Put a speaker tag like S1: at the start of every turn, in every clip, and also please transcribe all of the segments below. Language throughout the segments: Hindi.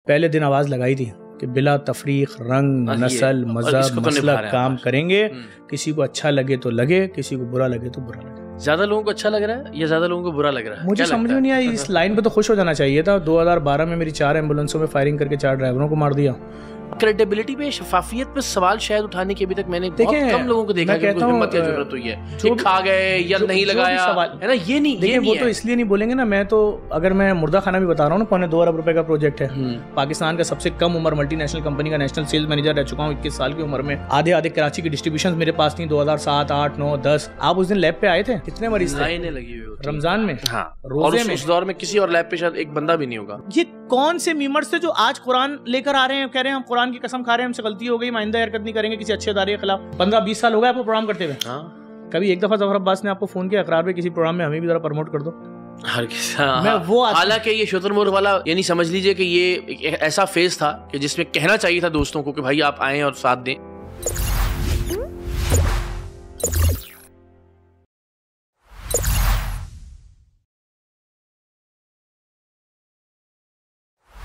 S1: पहले दिन आवाज लगाई थी कि बिला तफरीक रंग नस्ल मजहब मसलक काम करेंगे, किसी को अच्छा लगे तो लगे, किसी को बुरा लगे तो बुरा लगे।
S2: ज्यादा लोगों को अच्छा लग रहा है या ज्यादा लोगों को बुरा लग रहा है?
S1: मुझे समझ में नहीं आई। इस लाइन पे तो खुश हो जाना चाहिए था। 2012 में मेरी 4 एम्बुलेंसों में फायरिंग करके 4 ड्राइवरों को मार दिया।
S2: क्रेडिबिलिटी पे, शफाफियत पे सवाल शायद उठाने के अभी तक मैंने बहुत कम लोगों को देखा है कि उनको हिम्मत या जरूरत हुई है कि खा गए या नहीं लगाया, है ना? ये नहीं, ये
S1: वो तो इसलिए नहीं बोलेंगे ना। मैं तो अगर मैं मुर्दा खाना भी बता रहा हूँ ना, 2.25 अरब रुपए का प्रोजेक्ट है। पाकिस्तान का सबसे कम उम्र मल्टीनेशनल कंपनी का नेशनल सेल्स मैनेजर रह चुका हूँ 21 साल की उम्र में। आधे कराची की डिस्ट्रीब्यूशन मेरे पास थी 2007, 8, 9, 10। आप उस दिन लैब पे आए थे, कितने मरीज थे?
S2: लाइनें लगी हुई
S1: रमजान में,
S2: हाँ, रोजे में। उस दौर में किसी और लैब पे शायद एक बंदा भी नहीं होगा।
S1: ये कौन से मीमर्स थे जो आज कुरान लेकर आ रहे हैं, कह रहे हैं हम कुरान की कसम खा रहे हैं, हमसे गलती हो गई, आइंदा हरकत नहीं करेंगे किसी अच्छे इदारे के खिलाफ। 15-20 साल हो गए आपको प्रोग्राम करते हुए। हाँ। कभी एक दफा जफर अब्बास ने आपको फोन किया इकरार पे किसी प्रोग्राम में हमें भी जरा प्रमोट कर दो?
S2: हालांकि ये शुतुरमुर्ग वाला यानी समझ लीजिए कि ये एक ऐसा फेज था कि जिसमें कहना चाहिए था दोस्तों को कि भाई आप आएं और साथ दें।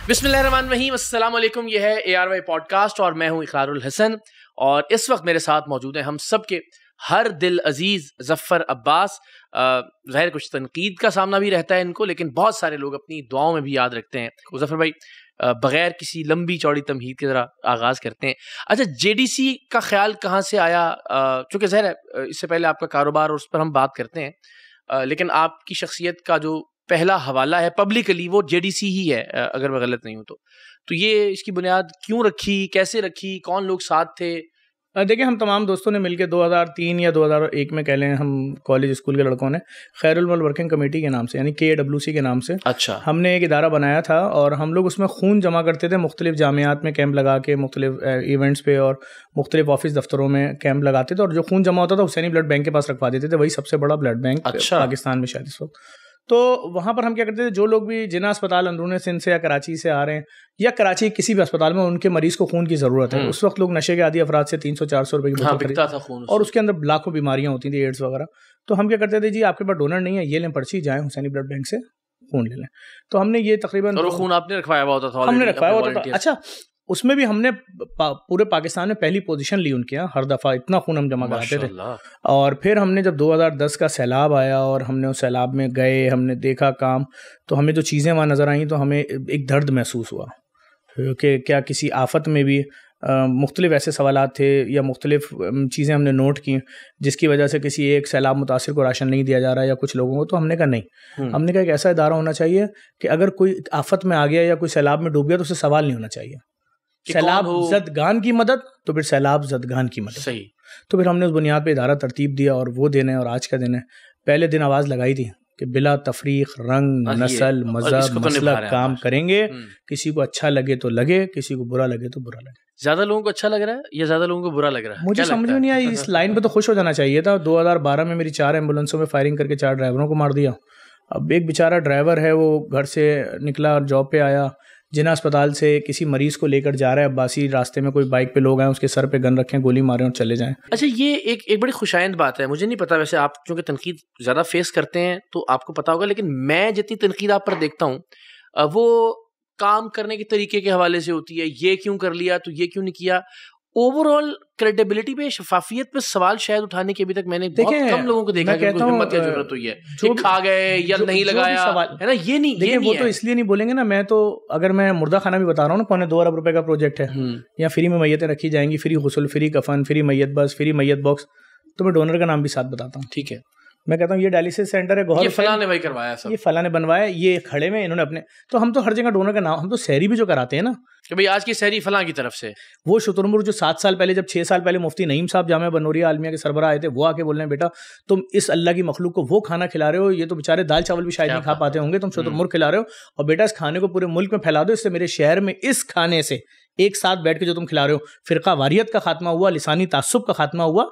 S2: बिस्मिल्लाहिर्रहमानिर्रहीम, अस्सलाम वालेकुम। ये है ARY पॉडकास्ट और मैं हूं इकरारुल हसन। और इस वक्त मेरे साथ मौजूद हैं हम सब के हर दिल अजीज जफ़र अब्बास। ज़ाहिर कुछ तनकीद का सामना भी रहता है इनको, लेकिन बहुत सारे लोग अपनी दुआओं में भी याद रखते हैं। जफ़र भाई, बगैर किसी लंबी चौड़ी तमहीद के ज़रा आगाज़ करते हैं। अच्छा, JDC का ख्याल कहाँ से आया? चूँकि ज़ाहिर है इससे पहले आपका कारोबार और उस पर हम बात करते हैं, लेकिन आपकी शख्सियत का जो पहला हवाला है पब्लिकली वो JDC ही है, अगर मैं गलत नहीं हूँ तो ये इसकी बुनियाद क्यों रखी, कैसे रखी, कौन लोग साथ थे?
S1: देखिए, हम तमाम दोस्तों ने मिलकर 2003 या 2001 में कह लें, हम कॉलेज स्कूल के लड़कों ने खैरुल मल वर्किंग कमेटी के नाम से यानी KWC के नाम से हमने एक इदारा बनाया था और हम लोग उसमें खून जमा करते थे। मुख्तलिफ जामियात में कैंप लगा के, मुख्तलिफ इवेंट्स पे और मुख्तलिफ ऑफिस दफ्तरों में कैंप लगाते थे और जो खून जमा होता था हुसैनी ब्लड बैंक के पास रखवा देते थे। वही सबसे बड़ा ब्लड बैंक पाकिस्तान में शायद इस वक्त। तो वहाँ पर हम क्या करते थे, जो लोग भी जिना अस्पताल अंदरूनी सिंध से या कराची से आ रहे हैं या कराची किसी भी अस्पताल में उनके मरीज को खून की ज़रूरत है। उस वक्त लोग नशे के आदी अफराद से 300-400 रुपए की बोतल खरीदता था खून, और उसके अंदर लाखों बीमारियां होती थी, एड्स वगैरह। तो हम क्या करते थे, जी आपके पास डोनर नहीं है, ये लें पर्ची, जाएं हुसैनी ब्लड बैंक से खून ले लें। तो हमने ये तकरीबन,
S2: और खून आपने रखवाया हुआ होता था?
S1: हमने रखवाया हुआ था। अच्छा, उसमें भी हमने पूरे पाकिस्तान में पहली पोजीशन ली उनके यहाँ। हर दफ़ा इतना खून हम जमा कराते थे। और फिर हमने जब 2010 का सैलाब आया और हमने उस सैलाब में गए, हमने देखा काम, तो हमें जो चीज़ें वहाँ नज़र आईं तो हमें एक दर्द महसूस हुआ कि क्या किसी आफत में भी मुख्तलिफ ऐसे सवालात थे या मुख्तलिफ चीज़ें हमने नोट की जिसकी वजह से किसी एक सैलाब मुतासिर को राशन नहीं दिया जा रहा है या कुछ लोगों को। तो हमने कहा नहीं, हमने कहा एक ऐसा इदारा होना चाहिए कि अगर कोई आफत में आ गया या कोई सैलाब में डूब गया तो उससे सवाल नहीं होना चाहिए। सैलाब ज़दगान की मदद तो फिर सैलाब ज़दगान की मदद।
S2: सही।
S1: तो फिर हमने उस बुनियाद पे इदारा तरतीब दिया और वो दिन है और आज का दिन है। पहले दिन आवाज़ लगाई थी कि बिला तफरीक रंग नस्ल मजहब मसलक काम करेंगे, किसी को अच्छा लगे तो लगे, किसी को बुरा लगे तो बुरा लगे।
S2: ज्यादा लोगों को अच्छा लग रहा है या ज्यादा लोगों को बुरा लग रहा है?
S1: मुझे समझ में नहीं आई। इस लाइन पे तो खुश हो जाना चाहिए था। 2012 में मेरी 4 एम्बुलेंसों में फायरिंग करके 4 ड्राइवरों को मार दिया। अब एक बेचारा ड्राइवर है, वो घर से निकला और जॉब पे आया, जिना अस्पताल से किसी मरीज को लेकर जा रहा है अब्बासी, रास्ते में कोई बाइक पे लोग आए, उसके सर पे गन रखें, गोली मारें और चले जाएं।
S2: अच्छा, ये एक बड़ी खुशाइंद बात है। मुझे नहीं पता, वैसे आप चूंकि तनकीद ज़्यादा फेस करते हैं तो आपको पता होगा, लेकिन मैं जितनी तनकीद आप पर देखता हूँ वो काम करने के तरीके के हवाले से होती है। ये क्यों कर लिया, तो ये क्यों नहीं किया। ओवरऑल क्रेडिबिलिटी पे, शफाफियत पे सवाल शायद उठाने के अभी तक मैंने बहुत कम लोगों को देखा कि उनको हिम्मत या जरूरत हुई है कि खा गए या नहीं लगाया, है ना? ये नहीं,
S1: देखिए वो तो इसलिए नहीं बोलेंगे ना। मैं तो अगर मैं मुर्दा खाना भी बता रहा हूँ ना, 2.25 अरब रुपए का प्रोजेक्ट है, या फ्री में मैयतें रखी जाएंगी, फ्री गुस्ल, फ्री कफन, फ्री मैयत बस, फ्री मैयत बॉक्स, तो मैं डोनर का नाम भी साथ बताता हूँ।
S2: ठीक है,
S1: मैं कहता हूँ ये डायलिसिस सेंटर है,
S2: ये फलां ने भाई करवाया, सब
S1: ये फलां ने बनवाया, ये खड़े में इन्होंने अपने। तो हम तो हर जगह डोनर का नाम, हम तो सहरी भी जो कराते हैं ना
S2: कि भाई आज की सहरी फलां की तरफ से।
S1: वो शुतुरमुर्ग जो 7 साल पहले, जब 6 साल पहले मुफ्ती नईम साहब जामिया बनूरिया आलमिया के सरबराह आए थे, वो आके बोल रहे हैं बेटा तुम इस अल्लाह की मखलूक को वो खाना खिला रहे हो, ये तो बेचारे दाल चावल भी शायद नहीं खा पाते होंगे, तुम शुतुरमुर्ग खिला रहे हो, और बेटा इस खाने को पूरे मुल्क में फैला दो, इससे मेरे शहर में इस खाने से एक साथ बैठ के जो तुम खिला रहे हो, फिरका वारियत का खात्मा हुआ, लिसानी तासुब का खात्मा हुआ।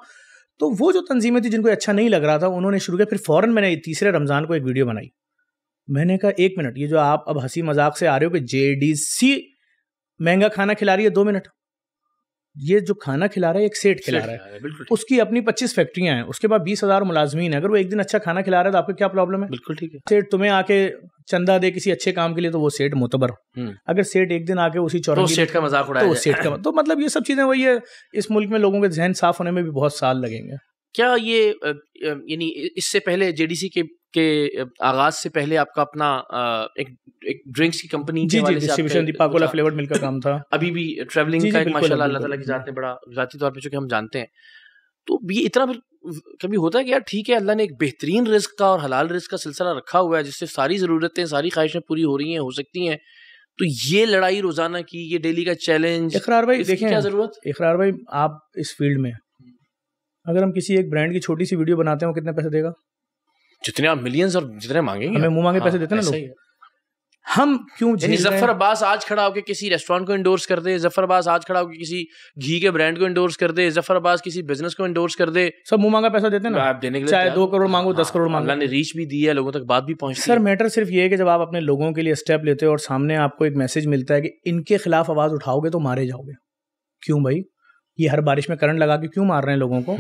S1: तो वो जो तंजीमें थी जिनको अच्छा नहीं लग रहा था, उन्होंने शुरू किया। फिर फौरन मैंने तीसरे रमज़ान को एक वीडियो बनाई। मैंने कहा 1 मिनट, ये जो आप अब हंसी मजाक से आ रहे हो कि JDC महंगा खाना खिला रही है, 2 मिनट, ये जो खाना खिला रहा है एक सेठ खिला रहा है, उसकी अपनी 25 फैक्ट्रियां हैं, उसके बाद 20,000 मुलाजमीन है। अगर वो एक दिन अच्छा खाना खिला रहा है तो आपको क्या प्रॉब्लम है?
S2: बिल्कुल ठीक है।
S1: सेठ तुम्हें आके चंदा दे किसी अच्छे काम के लिए तो वो सेठ मोतबर। अगर सेठ एक दिन आके उसी चौराहे
S2: तो सेठ का मजाक उड़ाया
S1: तो सेठ का तो मतलब ये सब चीजें वही है। इस मुल्क में लोगों के जहन साफ होने में भी बहुत साल लगेंगे।
S2: क्या ये यानी इससे पहले जेडीसी के आगाज से पहले आपका अपना एक ड्रिंक्स की कंपनी
S1: जी डिस्ट्रीब्यूशन दीपाकोला फ्लेवर्ड मिल्क का काम था।
S2: अभी भी ट्रैवलिंग का एक माशाल्लाह अल्लाह ताला की जात ने बड़ा जाती तौर पे जो कि हम जानते हैं। तो ये इतना कभी होता है कि यार ठीक है अल्लाह ने एक बेहतरीन रिस्क का और हलाल रिस्क का सिलसिला रखा हुआ है जिससे सारी ज़रूरतें सारी ख्वाहिशें पूरी हो रही हैं, हो सकती हैं, तो ये लड़ाई रोजाना की, ये डेली का चैलेंज,
S1: इकरार भाई देखें
S2: क्या जरूरत?
S1: इकरार भाई आप इस फील्ड में अगर हम किसी एक ब्रांड की छोटी सी वीडियो बनाते हैं वो कितने पैसे देगा?
S2: जितने आप मिलियंस और जितने मांगेंगे,
S1: हमें मुंह मांगे पैसे देते हैं ना लोग। हम क्यों
S2: जफर अब्बास आज खड़ा होकर किसी रेस्टोरेंट को इंडोर्स कर दे, जफर अब्बास आज खड़ा होकर किसी घी के ब्रांड को इंडोर्स कर दे, जफर अब्बास किसी बिजनेस को इंडोर्स कर दे,
S1: सब मुंह मांगा पैसा देते हैं ना।
S2: आप देने के लिए
S1: चाहे 2 करोड़ मांगो 10 करोड़ मांगो,
S2: अल्लाह ने रीच भी दी है, लोगों तक बात भी पहुंचती है।
S1: सर मैटर सिर्फ ये है कि जब आप अपने लोगों के लिए स्टेप लेते हो और सामने आपको एक मैसेज मिलता है कि इनके खिलाफ आवाज उठाओगे तो मारे जाओगे। क्यों भाई? ये हर बारिश में करंट लगा के क्यों मार रहे हैं लोगों को?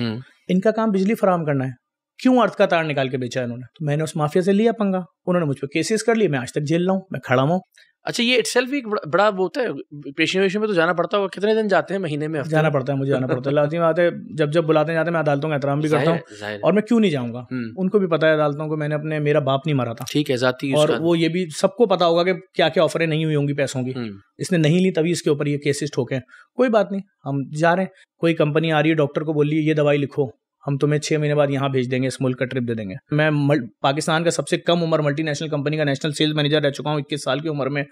S1: इनका काम बिजली फराहम करना है, क्यों अर्थ का तार निकाल के बेचा इन्होंने? तो मैंने उस माफिया से लिया पंगा, उन्होंने मुझ पर केसेस कर लिए, मैं आज तक जेल रहा हूँ, मैं खड़ा हूँ।
S2: अच्छा, ये इटसेल्फ एक बड़ा वो होता है, पेशेंट वेशन में तो जाना पड़ता होगा। कितने दिन जाते हैं महीने में?
S1: जाना पड़ता है, मुझे जाना पड़ता है। लाजिम बात है, जब बुलाते जाते हैं मैं अदालतों का एहतराम भी करता हूँ और मैं क्यों नहीं जाऊंगा। उनको भी पता है अदालतों को मैंने मेरा बाप नहीं मारा था,
S2: ठीक है, जाती
S1: और वो ये भी सबको पता होगा कि क्या क्या ऑफरें नहीं हुई होंगी पैसों की, इसने नहीं ली तभी इसके ऊपर ये केसेस ठोके। कोई बात नहीं, हम जा रहे हैं। कोई कंपनी आ रही है, डॉक्टर को बोलिए ये दवाई लिखो, हम तुम्हें 6 महीने बाद यहाँ भेज देंगे, इस मुल्क का ट्रिप दे देंगे। मैं पाकिस्तान का सबसे कम उम्र मल्टीनेशनल कंपनी का नेशनल सेल्स मैनेजर रह चुका हूँ 21 साल की उम्र में।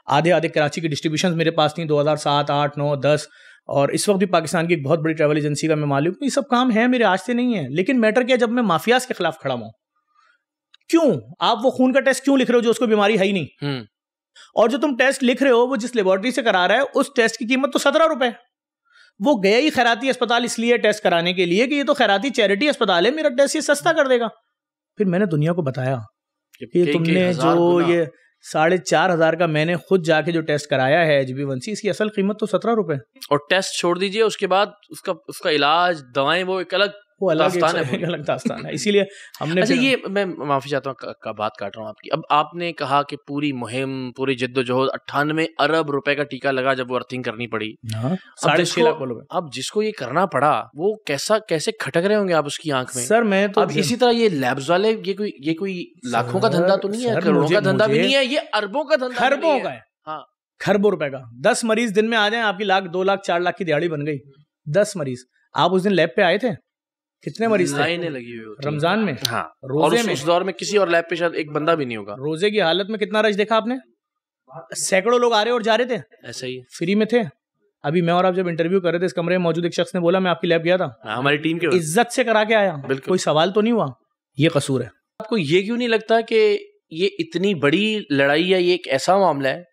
S1: आधे कराची की डिस्ट्रीब्यूशन मेरे पास थी 2007, 8, 9, 10, और इस वक्त भी पाकिस्तान की एक बहुत बड़ी ट्रैवल एजेंसी का मैं मालिक हूँ। ये सब काम है मेरे, आज से नहीं है। लेकिन मैटर क्या, जब मैं माफियाज के खिलाफ खड़ा हूँ, क्यों आप वो खून का टेस्ट क्यों लिख रहे हो जो उसको बीमारी है ही नहीं? और जो तुम टेस्ट लिख रहे हो वो जिस लेबोरेटरी से करा रहा है उस टेस्ट की कीमत तो 17 रुपए। वो गया ही खैराती अस्पताल इसलिए टेस्ट कराने के लिए कि ये तो खैराती चैरिटी अस्पताल है, मेरा टेस्ट ये सस्ता कर देगा। फिर मैंने दुनिया को बताया कि तुमने जो ये 4,500 का मैंने खुद जाके जो टेस्ट कराया है HbA1c, इसकी असल कीमत तो 17 रुपए। और
S2: टेस्ट छोड़ दीजिए, उसके बाद उसका इलाज, दवाएं, वो एक अलग
S1: दास्तान है। इसीलिए हमने
S2: अच्छा, ये मैं माफी चाहता हूँ का बात काट रहा हूँ आपकी। अब आपने कहा कि पूरी मुहिम, पूरी जिद्दोजहद, 98 अरब रुपए का टीका लगा जब वो अर्थिंग करनी पड़ी।
S1: 6.5 लाख।
S2: अब जिसको ये करना पड़ा वो कैसे खटक रहे होंगे आप उसकी आंख में?
S1: सर मैं तो
S2: अब इसी तरह ये लैब्स वाले, ये कोई लाखों का धंधा तो नहीं है, करोड़ों का धंधा भी नहीं है, ये अरबों का धंधा,
S1: खरबों का है। हाँ, खरबों रुपए का। 10 मरीज दिन में आ जाए, आपकी 1 लाख, 2 लाख, 4 लाख की दिहाड़ी बन गई। 10 मरीज। आप उस दिन लैब पे आए थे, कितने मरीज थे?
S2: लाइनें लगी हुई होती
S1: रमजान में।
S2: हाँ,
S1: रोजे में।
S2: उस दौर में किसी और लैब पे शायद एक बंदा भी नहीं होगा।
S1: रोजे की हालत में कितना रश देखा आपने? सैकड़ों लोग आ रहे और जा रहे थे,
S2: ऐसा ही
S1: फ्री में थे। अभी मैं और आप जब इंटरव्यू कर रहे थे, इस कमरे में मौजूद एक शख्स ने बोला मैं आपकी लैब गया था,
S2: हमारी टीम के
S1: इज्जत से करा के आया, कोई सवाल तो नहीं हुआ। ये कसूर है।
S2: आपको ये क्यों नहीं लगता कि ये इतनी बड़ी लड़ाई है, ये एक ऐसा मामला है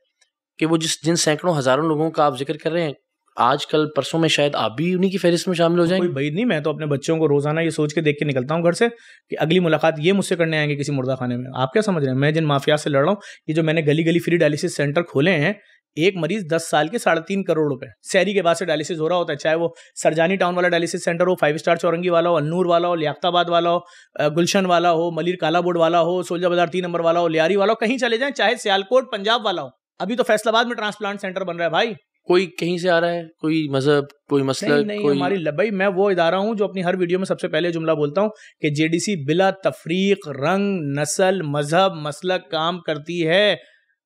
S2: कि वो जिन सैकड़ों हजारों लोगों का आप जिक्र कर रहे हैं, आजकल परसों में शायद आप भी उन्हीं की फहरिस्त में शामिल हो जाएंगे?
S1: कोई बैद नहीं, मैं तो अपने बच्चों को रोजाना ये सोच के देख के निकलता हूँ घर से कि अगली मुलाकात ये मुझसे करने आएंगे किसी मुर्दा खाने में। आप क्या समझ रहे हैं मैं जिन माफिया से लड़ रहा हूँ? ये जो मैंने गली गली फ्री डायलिसिस सेंटर खोले हैं, एक मरीज 10 साल के 3.5 करोड़ रुपए शहरी के बाद से डायलिसिस हो रहा होता है। चाहे वो सरजानी टाउन वाला डायलिसिस सेंटर हो, 5 स्टार चौरंगी वाला हो, अन्नूर वाला हो, लियाकताबाद वाला हो, गुलशन वाला हो, मलिर काला बोर्ड वाला हो, सोलजा बाजार 3 नंबर वाला हो, लियारी वाला हो, कहीं चले जाएं, चाहे सियालकोट पंजाब वाला हो। अभी तो फैसलाबाद में ट्रांसप्लांट सेंटर बन रहा है भाई।
S2: कोई कहीं से आ रहा है, कोई मजहब, कोई मसलक,
S1: नहीं, हमारी भाई, मैं वो इदारा हूं जो अपनी हर वीडियो में सबसे पहले जुमला बोलता हूं कि जेडीसी बिला तफरीक, रंग, नस्ल, मजहब, मसलक काम करती है।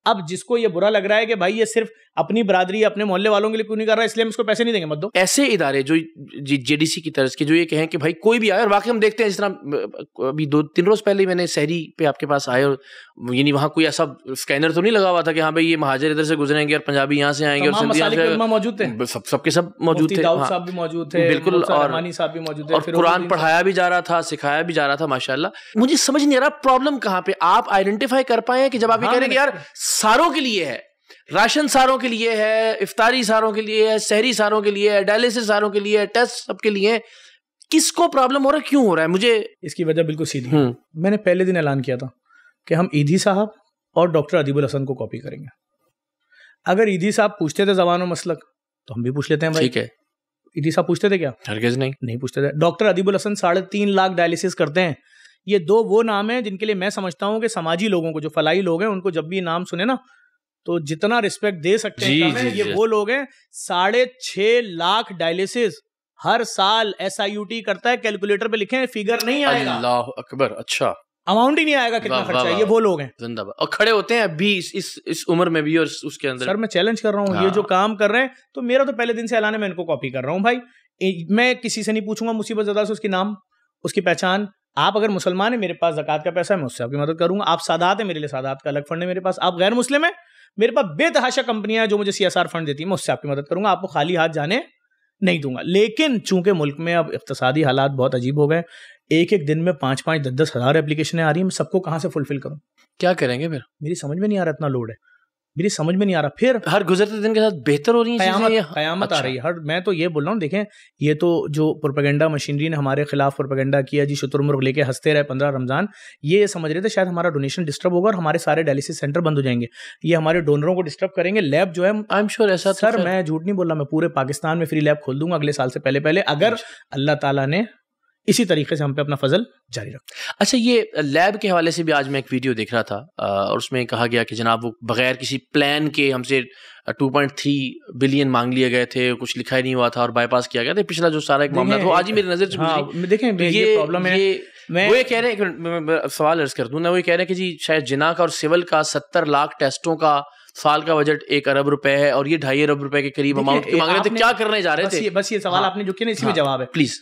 S1: अब जिसको ये बुरा लग रहा है कि भाई ये सिर्फ अपनी बरादरी, अपने मोहल्ले वालों के लिए क्यों नहीं कर रहा है, इसलिए हम इसको पैसे नहीं देंगे, मत दो।
S2: ऐसे इदारे जो जेडीसी की तरफ के जो ये कहें कि भाई कोई भी आए, और वाकई हम देखते हैं, जिस तरह अभी 2-3 रोज पहले मैंने सहरी पे आपके पास आए और यानी वहाँ कोई ऐसा स्कैनर तो नहीं लगा हुआ था कि हाँ भाई ये महाजिर इधर से गुजरेंगे और पंजाबी यहाँ से आएंगे और
S1: सिंधी मौजूद थे,
S2: सबके सब मौजूद थे,
S1: साहब भी मौजूद थे,
S2: बिल्कुल, और कुरान पढ़ाया भी जा रहा था, सिखाया भी जा रहा था, माशाल्लाह। मुझे समझ नहीं आ रहा प्रॉब्लम कहाँ पे आप आइडेंटिफाई कर पाए कि जब आप ये कह रहे हैं कि यार सारों के लिए है, राशन सारों के लिए है, इफ्तारी सारों के लिए है, सहरी सारों के लिए है, डायलिसिस सारों के लिए है, टेस्ट सबके लिए है, किसको प्रॉब्लम हो रहा है, क्यों हो रहा है? मुझे
S1: इसकी वजह बिल्कुल सीधी है। मैंने पहले दिन ऐलान किया था कि हम ईदी साहब और डॉक्टर अदीबुल हसन को कॉपी करेंगे। अगर ईदी साहब पूछते थे ज़बान और मसलक तो हम भी पूछ लेते हैं भाई,
S2: ठीक है,
S1: इडी साहब पूछते थे क्या?
S2: हरगिज़ नहीं
S1: पूछते थे। डॉक्टर अदीबुल हसन 3.5 लाख डायलिसिस करते हैं। ये 2 वो नाम है जिनके लिए मैं समझता हूँ कि समाजी लोगों को, जो फलाई लोग हैं, उनको जब भी नाम सुने ना तो जितना रिस्पेक्ट दे सकते हैं ये वो लोग हैं। 6.5 लाख डायलिसिस हर साल SIUT करता है। कैलकुलेटर पे लिखें, फिगर नहीं आएगा।
S2: अल्लाह अकबर। अच्छा,
S1: अमाउंट ही नहीं आएगा कितना खर्चा है। ये वो लोग हैं
S2: जिंदाबाद, और खड़े होते हैं अभी इस उम्र में भी और उसके अंदर।
S1: सर मैं चैलेंज कर रहा हूँ, ये जो काम कर रहे हैं, तो मेरा तो पहले दिन से ऐलान है, मैं इनको कॉपी कर रहा हूँ भाई। मैं किसी से नहीं पूछूंगा मुसीबत ज़्यादा से उसकी नाम, उसकी पहचान। आप अगर मुसलमान है, मेरे पास ज़कात का पैसा है, मैं उससे आपकी मदद करूंगा। आप सादात है, मेरे लिए सादात का अलग फंड है मेरे पास। आप गैर मुस्लिम है, मेरे पास बेतहाशा कंपनियां हैं जो मुझे CSR फंड देती है, मैं उससे आपकी मदद करूंगा। आपको खाली हाथ जाने नहीं दूंगा। लेकिन चूंकि मुल्क में अब इक्तिसादी हालात बहुत अजीब हो गए, एक दिन में 5-5, 10-10 हज़ार एप्लीकेशनें आ रही हैं, मैं सबको कहाँ से फुलफिल करूँ?
S2: क्या करेंगे फिर?
S1: मेरी समझ में नहीं आ रहा, इतना लोड है, मेरी समझ में नहीं आ रहा। फिर
S2: हर गुजरते दिन के साथ बेहतर हो रही है,
S1: कयामत आ रही है। मैं तो ये बोल रहा हूँ, देखें, ये तो जो प्रोपेगेंडा मशीनरी ने हमारे खिलाफ प्रोपेगेंडा किया जी, शुतुरमुर्ग लेके हंसते रहे 15 रमजान, ये समझ रहे थे शायद हमारा डोनेशन डिस्टर्ब होगा और हमारे सारे डायलिसिस सेंटर बंद हो जाएंगे, ये हमारे डोनरों को डिस्टर्ब करेंगे। लैब जो है,
S2: आई एम श्योर ऐसा,
S1: सर मैं झूठ नहीं बोल रहा, मैं पूरे पाकिस्तान में फ्री लैब खोल दूंगा अगले साल से पहले अगर अल्लाह ताला ने इसी तरीके से हम पे अपना फजल जारी रखा।
S2: अच्छा, ये लैब के हवाले से भी आज मैं एक वीडियो देख रहा था और उसमें कहा गया कि जनाब वो बगैर किसी प्लान के हमसे 2.3 बिलियन मांग लिए गए थे, कुछ लिखा ही नहीं हुआ था और बाईपास किया गया था। पिछला जो सारा एक मामला था वो आज ही मेरी नजर से गुजरी।
S1: देखें, तो ये प्रॉब्लम है।
S2: वो ये कह रहे हैं, सवाल अर्ज कर दूं ना, वो ये कह रहे हैं कि जी शायद जिना का और सिविल का 70 लाख टेस्टों का साल का बजट 1 अरब रुपए है और ये 2.5 अरब रुपए के करीब अमाउंट मांग रहे थे। क्या करने जा रहे थे?
S1: बस ये सवाल आपने जो किया ना, इसी में जवाब है
S2: प्लीज।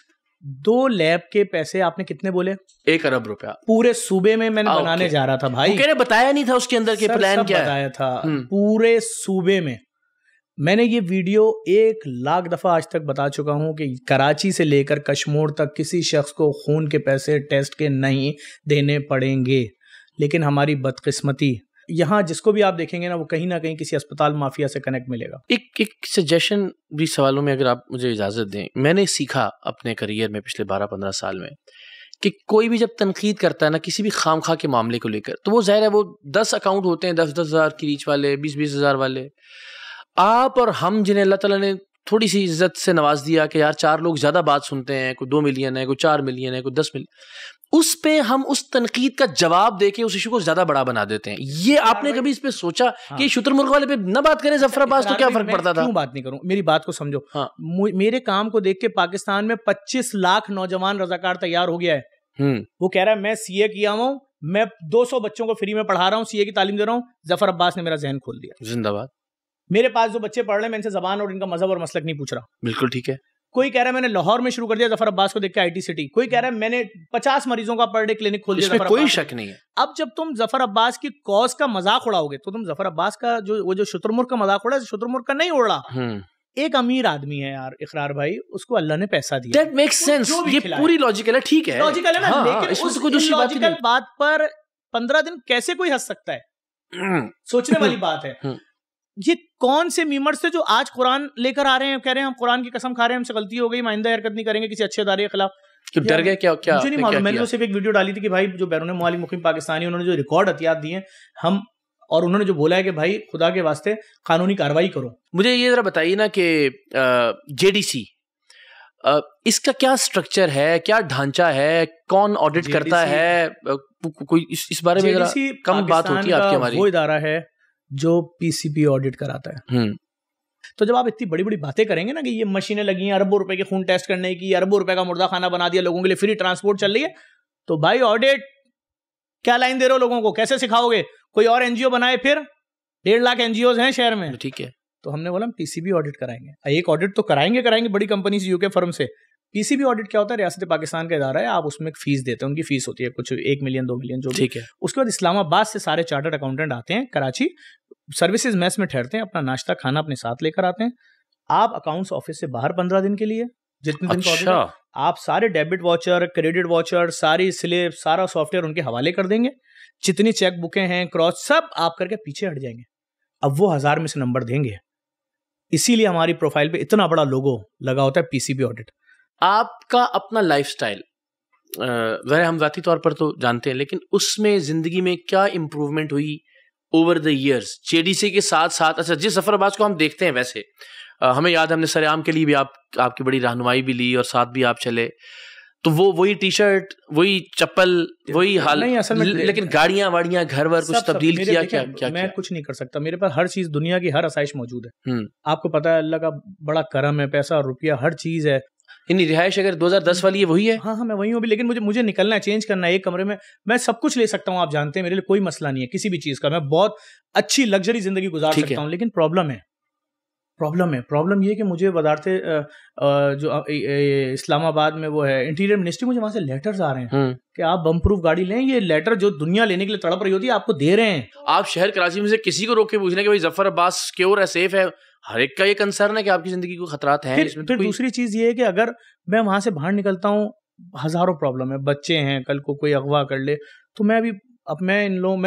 S1: 2 लैब के पैसे आपने कितने बोले?
S2: 1 अरब रुपया
S1: पूरे सूबे में मैंने बनाने जा रहा था भाई।
S2: वो कह रहे बताया नहीं था उसके अंदर के प्लान क्या
S1: बताया था पूरे सूबे में। मैंने ये वीडियो 1 लाख दफा आज तक बता चुका हूं कि कराची से लेकर कश्मीर तक किसी शख्स को खून के पैसे टेस्ट के नहीं देने पड़ेंगे। लेकिन हमारी बदकिस्मती, यहाँ जिसको भी आप देखेंगे ना, वो कहीं ना कहीं किसी अस्पताल माफिया से कनेक्ट मिलेगा।
S2: एक सजेशन भी सवालों में अगर आप मुझे इजाजत दें, मैंने सीखा अपने करियर में पिछले 12-15 साल में कि कोई भी जब तनकीद करता है ना किसी भी खामखा के मामले को लेकर, तो वो जाहिर है वो 10 अकाउंट होते हैं, 10-10 हज़ार की रीच वाले, 20-20 हज़ार वाले। आप और हम जिन्हें अल्लाह ताला ने थोड़ी सी इज्जत से नवाज दिया कि यार 4 लोग ज्यादा बात सुनते हैं, कोई 2 मिलियन है, कोई 4 मिलियन है, कोई 10 मिलियन, उस पे हम उस तनकीद का जवाब देके उस इशू को ज्यादा बड़ा बना देते हैं। ये आपने कभी इस पे सोचा कि शुतुरमुर्ग वाले पे न बात करें, जफर अब्बास तो क्या फर्क पड़ता था?
S1: क्यों बात नहीं करूं, मेरी बात को समझो। मेरे काम को देख के पाकिस्तान में 25 लाख नौजवान रजाकार तैयार हो गया है। वो कह रहा है मैं CA किया हूं, मैं 200 बच्चों को फ्री में पढ़ा रहा हूं, CA की तालीम दे रहा हूं। जफर अब्बास ने मेरा जहन खोल दिया।
S2: जिंदाबाद।
S1: मेरे पास जो बच्चे पढ़ रहे हैं, मैं इनसे जबान और इनका मजहब और मसलक नहीं पूछ रहा।
S2: बिल्कुल ठीक है।
S1: कोई कह रहा है मैंने लाहौर में शुरू कर दिया जफर अब्बास को देख के IT सिटी। कोई कह रहा है मैंने 50 मरीजों का पर डे क्लिनिक खोल दिया।
S2: इसमें कोई शक नहीं है।
S1: अब जब तुम जफर अब्बास की कॉज का मजाक उड़ाओगे तो तुम जफर अब्बास का जो शुतुरमुर्ग का मजाक उड़ा, शुतुरमुर्ग का नहीं उड़ा। एक अमीर आदमी है यार इकरार भाई, उसको अल्लाह ने पैसा दिया।
S2: That makes sense। ये पूरी लॉजिकल है, ठीक है,
S1: लॉजिकल है ना।
S2: हाँ,
S1: लेकिन उस लॉजिकल बात पर 15 दिन कैसे कोई हंस सकता है? सोचने वाली बात है। ये कौन से मीमर्स थे जो आज कुरान लेकर आ रहे हैं, कह रहे हैं हम कुरान की कसम खा रहे हैं, हमसे गलती हो गई, आइंदा हरकत नहीं करेंगे किसी अच्छे अदारे के खिलाफ।
S2: डर गए क्या?
S1: मुझे नहीं मालूम। मैंने तो सिर्फ एक वीडियो डाली थी कि भाई जो बैरून मुआलिम मुकीम पाकिस्तानी, उन्होंने जो रिकॉर्ड हथियात दिए हम, और उन्होंने जो बोला है कि भाई खुदा के वास्ते कानूनी कार्रवाई करो। मुझे ये जरा बताइए ना कि JDC इसका क्या स्ट्रक्चर है, क्या ढांचा है, कौन ऑडिट करता है, कोई इस बारे में जरा कम बात होती है आपकी हमारी। वो इदारा है जो PCP ऑडिट कराता है। तो जब आप इतनी बड़ी बड़ी बातें करेंगे ना कि ये मशीनें लगी हैं अरबों रुपए के खून टेस्ट करने की, अरबों रुपए का मुर्दा खाना बना दिया लोगों के लिए, फ्री ट्रांसपोर्ट चल रही है, तो भाई ऑडिट क्या लाइन दे रहे हो लोगों को, कैसे सिखाओगे? कोई और NGO बनाए, फिर 1.5 लाख NGOs हैं शहर में, ठीक है। तो हमने बोला हम PCB ऑडिट कराएंगे। एक ऑडिट तो कराएंगे बड़ी कंपनी से, UK फर्म से। PCB ऑडिट क्या होता है? रियासत पाकिस्तान का इदारा है, आप उसमें एक फीस देते हैं, उनकी फीस होती है कुछ 1 मिलियन 2 मिलियन जो, ठीक है। उसके बाद इस्लामाबाद से सारे चार्टर्ड अकाउंटेंट आते हैं कराची, सर्विसेज मेस में ठहरते हैं, अपना नाश्ता खाना अपने साथ लेकर आते हैं। आप अकाउंट्स ऑफिस से बाहर 15 दिन के लिए, जितने दिन का ऑडिट, आप सारे डेबिट वॉचर, क्रेडिट वॉचर, सारी स्लिप, सारा सॉफ्टवेयर उनके हवाले कर देंगे। जितनी चेक बुकें हैं, क्रॉस, सब आप करके पीछे हट जाएंगे। अब वो 1000 में से नंबर देंगे। इसीलिए हमारी प्रोफाइल पे इतना बड़ा लोगो लगा होता है PCB ऑडिट। आपका अपना लाइफस्टाइल हम जाती तौर पर तो जानते हैं, लेकिन उसमें जिंदगी में क्या इंप्रूवमेंट हुई
S2: ओवर द ईयर्स जेडीसी के साथ साथ, अच्छा जिस जफर अब्बास को हम देखते हैं वैसे हमें याद है हमने सरेआम के लिए भी आपकी बड़ी रहनुमाई भी ली और साथ भी आप चले, तो वो वही टी शर्ट, वही चप्पल, वही हाल नहीं, असल में लेकिन गाड़ियां वाड़ियां घर वर कुछ तब्दील किया? क्या
S1: मैं कुछ नहीं कर सकता, मेरे पास हर चीज, दुनिया की हर आसाइश मौजूद है। आपको पता है अल्लाह का बड़ा करम है, पैसा रुपया हर चीज है।
S2: रिहाइश अगर 2010 वाली है वही है?
S1: हाँ मैं वही हूँ भी, लेकिन मुझे निकलना है, चेंज करना है। एक कमरे में मैं सब कुछ ले सकता हूँ, आप जानते हैं मेरे लिए कोई मसला नहीं है किसी भी चीज का, मैं बहुत अच्छी लग्जरी जिंदगी गुजार सकता हूँ। लेकिन प्रॉब्लम ये कि मुझे वजारत जो इस्लामाबाद में वो है इंटीरियर मिनिस्ट्री, मुझे वहां से लेटर्स आ रहे हैं कि आप बम प्रूफ गाड़ी लें। ये लेटर जो दुनिया लेने के लिए तड़प रही होती है आपको दे रहे हैं।
S2: आप शहर कराची में से किसी को रोक के पूछने कि भाई जफर अब्बास सिक्योर है, सेफ है, हर एक का ये कंसर्न है कि आपकी जिंदगी को खतरात हैं।
S1: फिर दूसरी चीज ये है कि अगर मैं वहां से बाहर निकलता हूँ, हजारों प्रॉब्लम है, बच्चे हैं, कल को कोई अगवा कर ले, तो मैं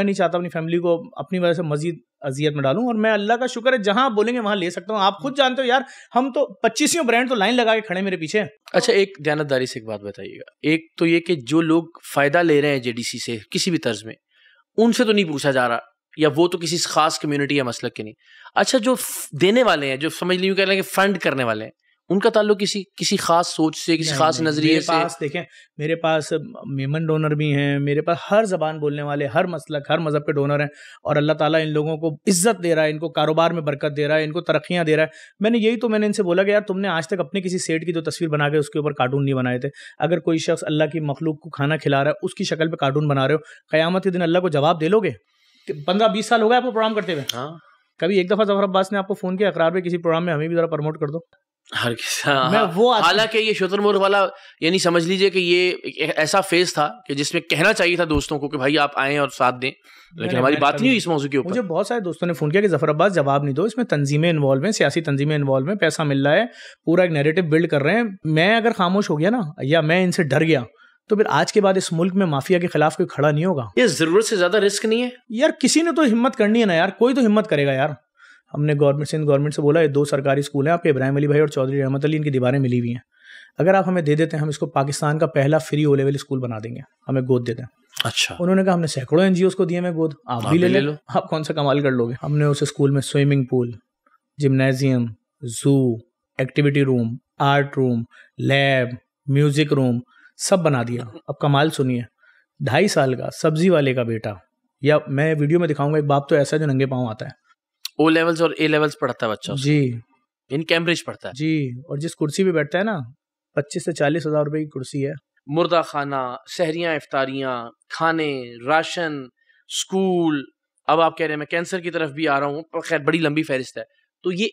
S1: नहीं चाहता अपनी फैमिली को अपनी वजह से मजीद अजियत में डालूं। और मैं अल्लाह का शुक्र है जहां आप बोलेंगे वहां ले सकता हूं। आप खुद जानते हो यार, हम तो 25 ब्रांड तो लाइन लगा के खड़े मेरे पीछे।
S2: अच्छा, एक दयानतदारी से एक बात बताइएगा, एक तो ये कि जो लोग फायदा ले रहे हैं जेडीसी से किसी भी तर्ज में, उनसे तो नहीं पूछा जा रहा, या वो तो किसी खास कम्युनिटी या मसलक के नहीं। अच्छा, जो देने वाले हैं, जो समझ लीजिए कह रहे हैं कि फंड करने वाले हैं, उनका ताल्लुक किसी खास सोच से, किसी खास नजरिए से?
S1: देखें, मेरे पास मेमन डोनर भी हैं, मेरे पास हर जबान बोलने वाले, हर मसलक, हर मजहब के डोनर हैं। और अल्लाह ताला इन लोगों को इज्जत दे रहा है, इनको कारोबार में बरकत दे रहा है, इनको तरक्कियां दे रहा है। मैंने इनसे बोला कि यार तुमने आज तक अपने किसी सेठ की जो तस्वीर बना के उसके ऊपर कार्टून नहीं बनाए थे। अगर कोई शख्स अल्लाह की मखलूक को खाना खिला रहा है, उसकी शक्ल पे कार्टून बना रहे हो, क़यामत के दिन अल्लाह को जवाब दे लोगे? 15-20 साल हो गए आपको प्रोग्राम करते हुए।
S2: हाँ,
S1: कभी एक दफा जफर अब्बास ने आपको फोन किया अकरार पे किसी प्रोग्राम में, हमें भी जरा प्रमोट कर दो?
S2: हर किसी, हालांकि ये शुतुरमुर्ग वाला, यानी समझ लीजिए कि ये ऐसा फेज था कि जिसमें कहना चाहिए था दोस्तों को कि भाई आप आएं और साथ दें, लेकिन हमारी बात नहीं हुई इस मौजू के ऊपर।
S1: मुझे बहुत सारे दोस्तों ने फोन किया कि जफर अब्बास जवाब नहीं दो, इसमें तंजीमें इन्वॉल्व हैं, सियासी तंजीमें इन्वॉल्व हैं, पैसा मिल रहा है, पूरा एक नैरेटिव बिल्ड कर रहे हैं। मैं अगर खामोश हो गया ना, या मैं इनसे डर गया, तो फिर आज के बाद इस मुल्क में माफिया के खिलाफ कोई खड़ा नहीं होगा।
S2: ये जरूरत से ज्यादा रिस्क नहीं है
S1: यार? किसी ने तो हिम्मत करनी है ना यार, कोई तो हिम्मत करेगा यार। हमने सिंध गवर्नमेंट से बोला, ये 2 सरकारी स्कूल हैं आपके, इब्राहिम अली भाई और चौधरी रहमत अली, इनकी दीवारें मिली हुई हैं, अगर आप हमें दे देते हैं, हम इसको पाकिस्तान का पहला फ्री ओ लेवल स्कूल बना देंगे, हमें गोद देते हैं।
S2: अच्छा।
S1: उन्होंने कहा हमने सैकड़ों NGOs को दिए, मैं गोद, आप भी ले लो, आप कौन सा कमाल कर लोगे। हमने उस स्कूल में स्विमिंग पूल, जिम्नेजियम, जू, activity room, art room, lab, music room सब बना दिया। अब कमाल सुनिए, 2.5 साल का सब्जी वाले का बेटा, या मैं वीडियो में दिखाऊंगा, एक बाप तो ऐसा है जो नंगे पाँव आता है,
S2: O लेवल्स और A लेवल्स पढ़ता है बच्चा
S1: जी,
S2: इन कैम्ब्रिज पढ़ता है
S1: जी, और जिस कुर्सी पे बैठता है ना, 25 से 40 हज़ार रुपए की कुर्सी है।
S2: मुर्दा खाना, सहरियां, इफ्तारियां, खाने, राशन, स्कूल, अब आप कह रहे हैं मैं कैंसर की तरफ भी आ रहा हूँ, खैर बड़ी लंबी फहरिस्त है। तो ये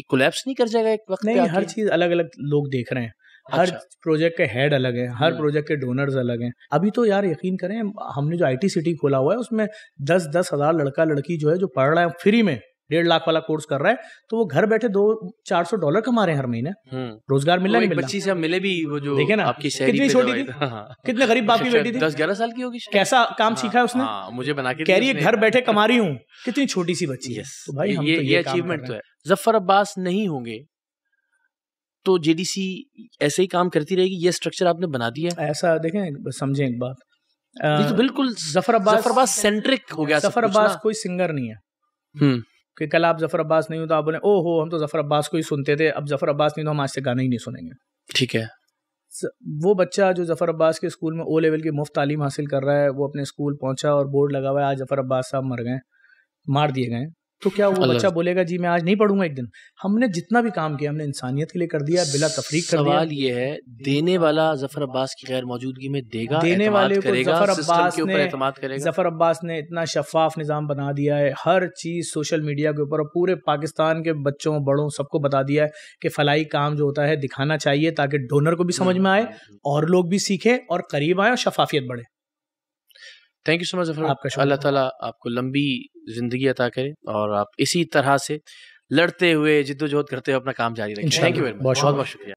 S2: कोलैप्स नहीं कर जाएगा एक वक्त?
S1: नहीं, हर चीज अलग अलग लोग देख रहे हैं, हर प्रोजेक्ट के हेड अलग हैं, हर प्रोजेक्ट के डोनर्स अलग हैं। अभी तो यार यकीन करें, हमने जो IT सिटी खोला हुआ है उसमें 10-10 हज़ार लड़का लड़की जो है जो पढ़ रहा है फ्री में, 1.5 लाख वाला कोर्स कर रहा है, तो वो घर बैठे $200-400 कमा रहे हैं हर महीने। रोजगार मिल रहा है।
S2: बच्ची से मिले भी वो जो
S1: देखे ना,
S2: आपकी
S1: कितनी छोटी थी, कितने गरीब बाप की बेटी थी,
S2: 10-11 साल की होगी,
S1: कैसा काम सीखा है उसने,
S2: मुझे बना के
S1: कह रही है घर बैठे कमा रही हूँ, कितनी छोटी सी बच्ची है। तो भाई हम
S2: ये अचीवमेंट तो है। जफर अब्बास नहीं होंगे तो जेडीसी ऐसे ही काम करती रहेगी, ये स्ट्रक्चर आपने बना दिया है
S1: ऐसा। देखें, समझें एक बात,
S2: तो बिल्कुल जफर अब्बास सेंट्रिक हो गया।
S1: जफर अब्बास कोई सिंगर नहीं है कि कल आप जफर अब्बास नहीं हो तो आप बोले ओहो हम तो जफर अब्बास को ही सुनते थे, अब जफर अब्बास नहीं तो हम आज से गाना ही नहीं सुनेंगे।
S2: ठीक है,
S1: वो बच्चा जो जफर अब्बास के स्कूल में O लेवल की मुफ्त तालीम हासिल कर रहा है, वो अपने स्कूल पहुंचा और बोर्ड लगा हुआ है आज जफर अब्बास साहब मर गए, मार दिए गए, तो क्या वो बच्चा बोलेगा जी मैं आज नहीं पढ़ूंगा एक दिन? हमने जितना भी काम किया हमने इंसानियत के लिए कर दिया, बिला तफरीक कर दिया।
S2: सवाल ये है, देने वाला जफर अब्बास की गैर मौजूदगी में देगा,
S1: देने वाले को
S2: जफर
S1: अब्बास ने इतना शफाफ निज़ाम बना दिया है, हर चीज़ सोशल मीडिया के ऊपर, पूरे पाकिस्तान के बच्चों बड़ों सबको बता दिया है कि फलाई काम जो होता है दिखाना चाहिए ताकि डोनर को भी समझ में आए और लोग भी सीखें और करीब आए और शफाफियत बढ़े।
S2: Thank you so much Zafar, Allah ताला आपको लंबी जिंदगी अता करे और आप इसी तरह से लड़ते हुए जिद्दोजहद करते हुए अपना काम जारी रखें। थैंक यू वेरी मच, बहुत बहुत शुक्रिया।